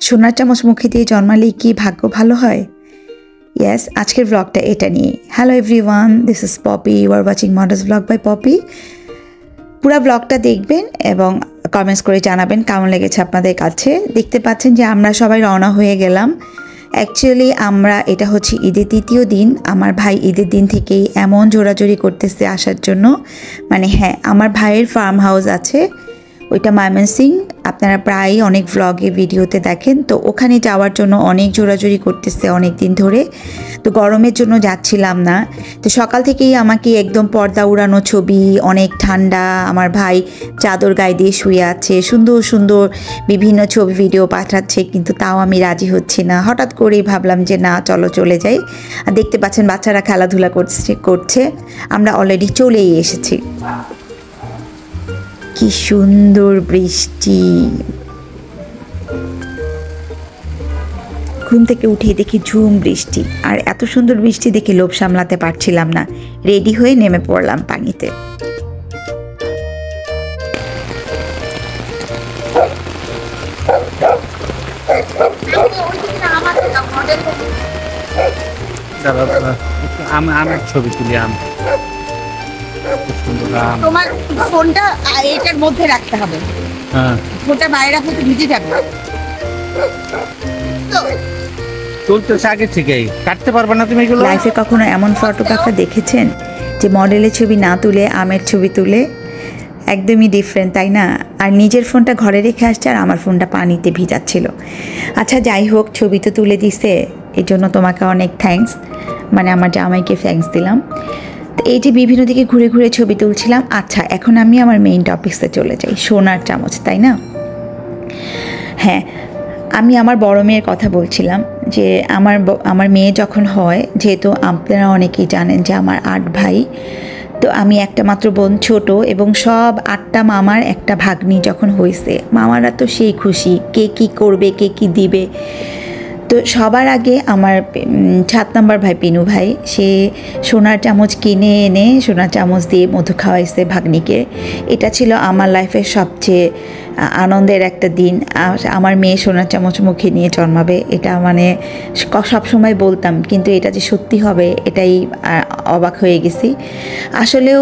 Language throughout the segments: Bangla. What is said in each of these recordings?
সোনার চামচ মুখে দিয়ে জন্মালে কি ভাগ্য ভালো হয়? ইয়েস, আজকের ব্লগটা এটা নিয়ে। Hello everyone, this is Popi, you are watching mother's blog by Popi. পুরো ব্লগটা দেখবেন এবং কমেন্টস করে জানাবেন কেমন লেগেছে আপনাদের কাছে। দেখতে পাচ্ছেন যে আমরা সবাই রওনা হয়ে গেলাম। অ্যাকচুয়ালি এটা হচ্ছে ঈদের তৃতীয় দিন। আমার ভাই ঈদের দিন থেকেই এমন জোরাজোরি করতেছে আসার জন্য। হ্যাঁ, আমার ভাইয়ের ফার্ম হাউস আছে, ওইটা ময়মনসিং। আপনারা প্রায়ই অনেক ভ্লগে ভিডিওতে দেখেন। তো ওখানে যাওয়ার জন্য অনেক জোরাজোরি করতেছে অনেক দিন ধরে। তো গরমের জন্য যাচ্ছিলাম না। তো সকাল থেকেই আমাকে একদম পর্দা উড়ানো ছবি, অনেক ঠান্ডা, আমার ভাই চাদর গায়ে দিয়ে শুয়ে আছে, সুন্দর সুন্দর বিভিন্ন ছবি ভিডিও পাঠাচ্ছে, কিন্তু তাও আমি রাজি হচ্ছি না। হঠাৎ করেই ভাবলাম যে না, চলো চলে যাই। আর দেখতে পাচ্ছেন বাচ্চারা খেলাধুলা করছে। আমরা অলরেডি চলেই এসেছি। কি সুন্দর বৃষ্টি। ঘুম থেকে উঠে দেখি ঝুম বৃষ্টি, আর এত সুন্দর বৃষ্টি দেখে লোভ সামলাতে পারছিলাম না। রেডি হয়ে নেমে পড়লাম পানিতে। আমার ছবি তুলি। তোমার ফোনটা এটার মধ্যে রাখতে হবে। হ্যাঁ, ফোনটা বাইরে রাখলে তো ভিজে যাবে। তুলতেছে আগে থেকেই, কাটতে পারবে না তুমি এগুলো। লাইফে কখনো এমন ফটোগ্রাফার দেখেছেন যে মডেলের ছবি না তুলে আমের ছবি তুলে? একদমই ডিফারেন্ট, তাই না? আর নিজের ফোনটা ঘরে রেখে আসছে, আর আমার ফোনটা পানিতে ভিজাচ্ছিল। আচ্ছা যাই হোক, ছবি তো তুলে দিছে, এই জন্য তোমাকে অনেক থ্যাঙ্কস। আমার জামাইকে থ্যাঙ্কস দিলাম। এই যে বিভিন্ন দিকে ঘুরে ঘুরে ছবি তুলছিলাম। আচ্ছা, এখন আমি আমার মেইন টপিক্সে চলে যাই। সোনার চামচ, তাই না? হ্যাঁ, আমি আমার বড় মেয়ের কথা বলছিলাম যে আমার মেয়ে যখন হয়, যেহেতু আপনারা অনেকেই জানেন যে আমার 8 ভাই, তো আমি একটা মাত্র বোন, ছোট, এবং সব 8টা মামার একটা ভাগ্নি যখন হয়েছে, মামারা তো সেই খুশি, কে কী করবে, কে কী দিবে। তো সবার আগে আমার 7 নম্বর ভাই পিনু ভাই, সে সোনার চামচ কিনে এনে সোনার চামচ দিয়ে মধু খাওয়াইছে ভাগ্নিকে। এটা ছিল আমার লাইফের সবচেয়ে আনন্দের একটা দিন। আমার মেয়ে সোনার চামচ মুখে নিয়ে জন্মাবে, এটা সবসময় বলতাম, কিন্তু এটা যে সত্যি হবে এটাই অবাক হয়ে গেছি। আসলেও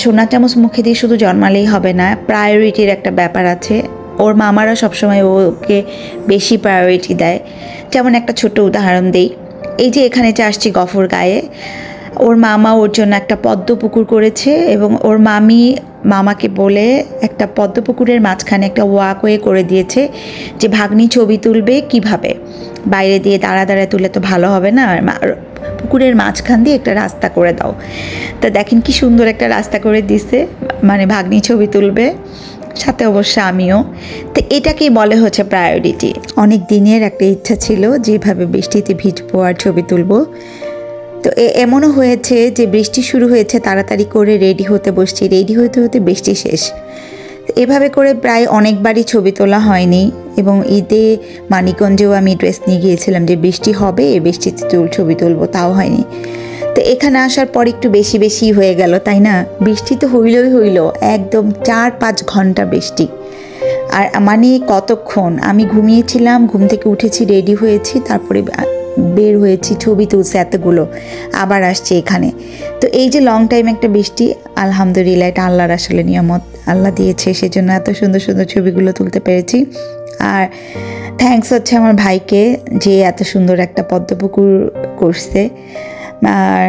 সোনার চামচ মুখে দিয়ে শুধু জন্মালেই হবে না, প্রায়োরিটির একটা ব্যাপার আছে। ওর মামারা সবসময় ওকে বেশি প্রায়োরিটি দেয়। যেমন একটা ছোট উদাহরণ দেই, এই যে এখানে যে আসছি গফর গায়ে, ওর মামা ওর জন্য একটা পদ্ম পুকুর করেছে, এবং ওর মামাকে বলে একটা পদ্ম পুকুরের মাঝখানে একটা ওয়াকওয়ে করে দিয়েছে, যে ভাগ্নি ছবি তুলবে কিভাবে, বাইরে দিয়ে দাঁড়ায় তুলে তো ভালো হবে না, পুকুরের মাঝখান দিয়ে একটা রাস্তা করে দাও। তা দেখেন কি সুন্দর একটা রাস্তা করে দিছে, ভাগ্নি ছবি তুলবে, সাথে অবশ্য আমিও। তো এটাকেই বলে হচ্ছে প্রায়োরিটি। অনেক দিনের একটা ইচ্ছা ছিল যেভাবে বৃষ্টিতে ভিজবো আর ছবি তুলবো। তো এমনও হয়েছে যে বৃষ্টি শুরু হয়েছে, তাড়াতাড়ি করে রেডি হতে বসছি, রেডি হতে হতে বৃষ্টি শেষ। এভাবে করে প্রায় অনেকবারই ছবি তোলা হয়নি। এবং ঈদে মানিকগঞ্জেও আমি ড্রেস নিয়ে গিয়েছিলাম যে বৃষ্টি হবে, বৃষ্টিতে ছবি তুলবো, তাও হয়নি। তো এখানে আসার পর একটু বেশি হয়ে গেল, তাই না? বৃষ্টি তো হইল একদম 4-5 ঘন্টা বৃষ্টি। আর কতক্ষণ আমি ঘুমিয়েছিলাম, ঘুম থেকে উঠেছি, রেডি হয়েছি, তারপরে বের হয়েছি, ছবি তুলছে এতগুলো, আবার আসছে এখানে। তো এই যে লং টাইম একটা বৃষ্টি, আলহামদুলিল্লাহ, এটা আল্লাহর আসলে নিয়ামত, আল্লাহ দিয়েছে, সেজন্য এত সুন্দর সুন্দর ছবিগুলো তুলতে পেরেছি। আর থ্যাঙ্কস হচ্ছে আমার ভাইকে, যে এত সুন্দর একটা পদ্মপুকুর করছে, আর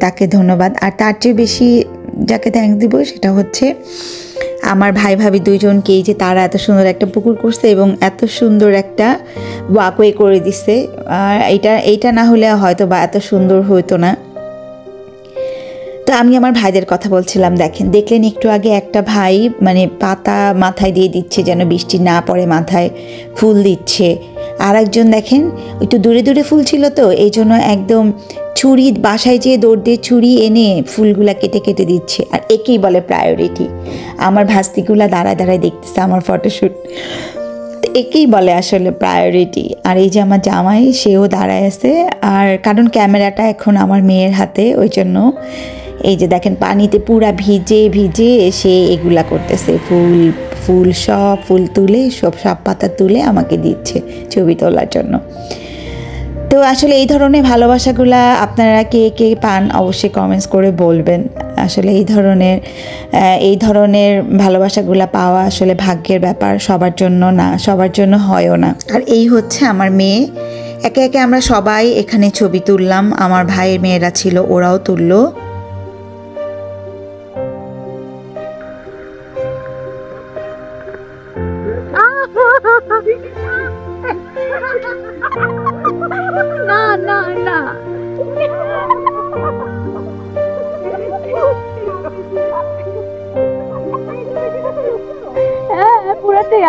তাকে ধন্যবাদ। আর তার চেয়ে বেশি যাকে থ্যাঙ্কস দিব সেটা হচ্ছে আমার ভাই ভাবি দুইজনকেই, যে তারা এত সুন্দর একটা পুকুর করছে এবং এত সুন্দর একটা ওয়াকওয়ে করে দিছে। আর এইটা না হলে হয়তো বা এত সুন্দর হতো না। তো আমি আমার ভাইদের কথা বলছিলাম। দেখলেন একটু আগে একটা ভাই পাতা মাথায় দিয়ে দিচ্ছে যেন বৃষ্টি না পড়ে, মাথায় ফুল দিচ্ছে। আর একজন দেখেন একটু দূরে দূরে ফুল ছিল, তো এই জন্য একদম ছুরি, বাসায় যেয়ে দৌড় দিয়ে ছুরি এনে ফুলগুলা কেটে কেটে দিচ্ছে। আর একেই বলে প্রায়োরিটি। আমার ভাস্তিগুলা দাঁড়ায় দেখতেছে আমার ফটোশ্যুট, তো একেই বলে আসলে প্রায়োরিটি। আর এই যে আমার জামাই, সেও দাঁড়ায় আছে, আর কারণ ক্যামেরাটা এখন আমার মেয়ের হাতে, ওই জন্য এই যে দেখেন পানিতে পুরা ভিজে সে এগুলা করতেছে, ফুল, সব ফুল তুলে সব পাতা তুলে আমাকে দিচ্ছে ছবি তোলার জন্য। তো আসলে এই ধরনের ভালোবাসাগুলা আপনারা কে কে পান অবশ্যই কমেন্টস করে বলবেন। আসলে এই ধরনের ভালোবাসাগুলা পাওয়া আসলে ভাগ্যের ব্যাপার, সবার জন্য না, সবার জন্য হয়ও না। আর এই হচ্ছে আমার মেয়ে। একে একে আমরা সবাই এখানে ছবি তুললাম, আমার ভাইয়ের মেয়েরা ছিল, ওরাও তুললো। না না না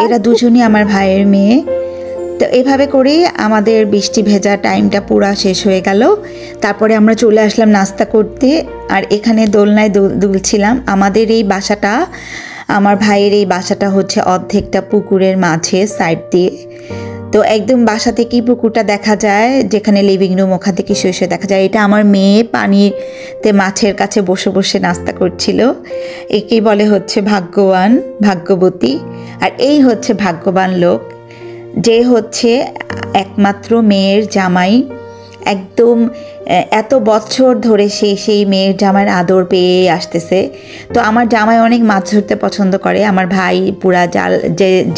এরা দুজনই আমার ভাইয়ের মেয়ে। তো এভাবে করেই আমাদের বৃষ্টি ভেজা টাইমটা পুরা শেষ হয়ে গেল। তারপরে আমরা চলে আসলাম নাস্তা করতে, আর এখানে দোলনায় দুলছিলাম। আমাদের এই বাসাটা, আমার ভাইয়ের এই বাসাটা হচ্ছে অর্ধেকটা পুকুরের মাঝে সাইড দিয়ে। তো একদম বাসা থেকেই পুকুরটা দেখা যায়, যেখানে লিভিং রুম ওখান থেকে শুয়ে দেখা যায়। এটা আমার মেয়ে পানিতে মাছের কাছে বসে বসে নাস্তা করছিল। একেই বলে হচ্ছে ভাগ্যবান, ভাগ্যবতী। আর এই হচ্ছে ভাগ্যবান লোক, যে হচ্ছে একমাত্র মেয়ের জামাই। একদম এত বছর ধরে সেই মেয়ের জামাইয়ের আদর পেয়ে আসতেছে। তো আমার জামাই অনেক মাছ ধরতে পছন্দ করে। আমার ভাই পুরা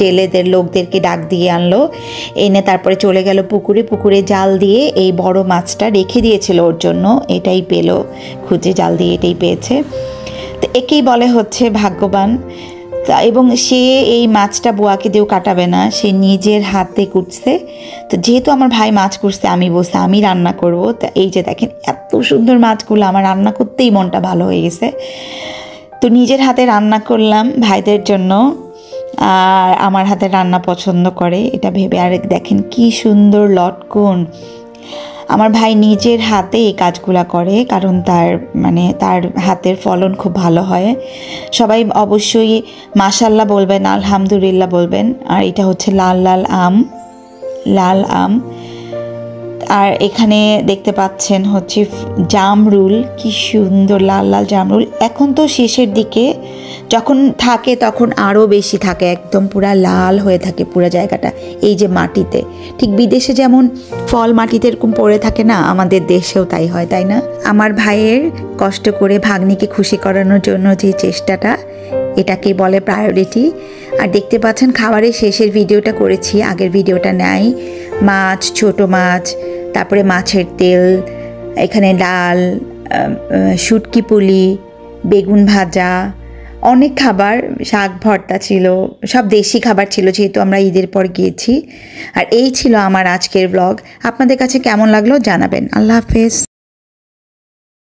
জেলেদের লোকদেরকে ডাক দিয়ে আনলো, এনে তারপরে চলে গেল পুকুরে জাল দিয়ে এই বড় মাছটা রেখে দিয়েছিল ওর জন্য। এটাই পেলো, খুঁজে জাল দিয়ে এটাই পেয়েছে। তো একেই বলে হচ্ছে ভাগ্যবান। এবং সে এই মাছটা বুয়াকে দিয়েও কাটাবে না, সে নিজের হাতে কুটছে। তো যেহেতু আমার ভাই মাছ কুটছে, আমি বলছি আমি রান্না করব। তা এই যে দেখেন এত সুন্দর মাছগুলো, আমার রান্না করতেই মনটা ভালো হয়ে গেছে। তো নিজের হাতে রান্না করলাম ভাইদের জন্য, আর আমার হাতে রান্না পছন্দ করে এটা ভেবে। আর দেখেন কি সুন্দর লটকন। আমার ভাই নিজের হাতে এই কাজগুলো করে, কারণ তার হাতের ফলন খুব ভালো হয়। সবাই অবশ্যই মাশাল্লাহ বলবেন, আলহামদুলিল্লাহ বলবেন। আর এটা হচ্ছে লাল আম। আর এখানে দেখতে পাচ্ছেন হচ্ছে জামরুল, কি সুন্দর লাল জামরুল। এখন তো শেষের দিকে, যখন থাকে তখন আরও বেশি থাকে, একদম পুরা লাল হয়ে থাকে পুরো জায়গাটা। এই যে মাটিতে, ঠিক বিদেশে যেমন ফল মাটিতে এরকম পড়ে থাকে না, আমাদের দেশেও তাই হয়, তাই না? আমার ভাইয়ের কষ্ট করে ভাগ্নিকে খুশি করানোর জন্য যে চেষ্টাটা, এটাকেই বলে প্রায়োরিটি। আর দেখতে পাচ্ছেন খাবারের শেষের ভিডিওটা করেছি, আগের ভিডিওটা নাই। মাছ, ছোট মাছ, তারপরে মাছের তেল, এখানে ডাল, শুটকি পুলি, বেগুন ভাজা, অনেক খাবার, শাক ভর্তা ছিল, সব দেশি খাবার ছিল যেহেতু আমরা ঈদের পর গিয়েছি। আর এই ছিল আমার আজকের ব্লগ। আপনাদের কাছে কেমন লাগলো জানাবেন। আল্লাহ হাফেজ।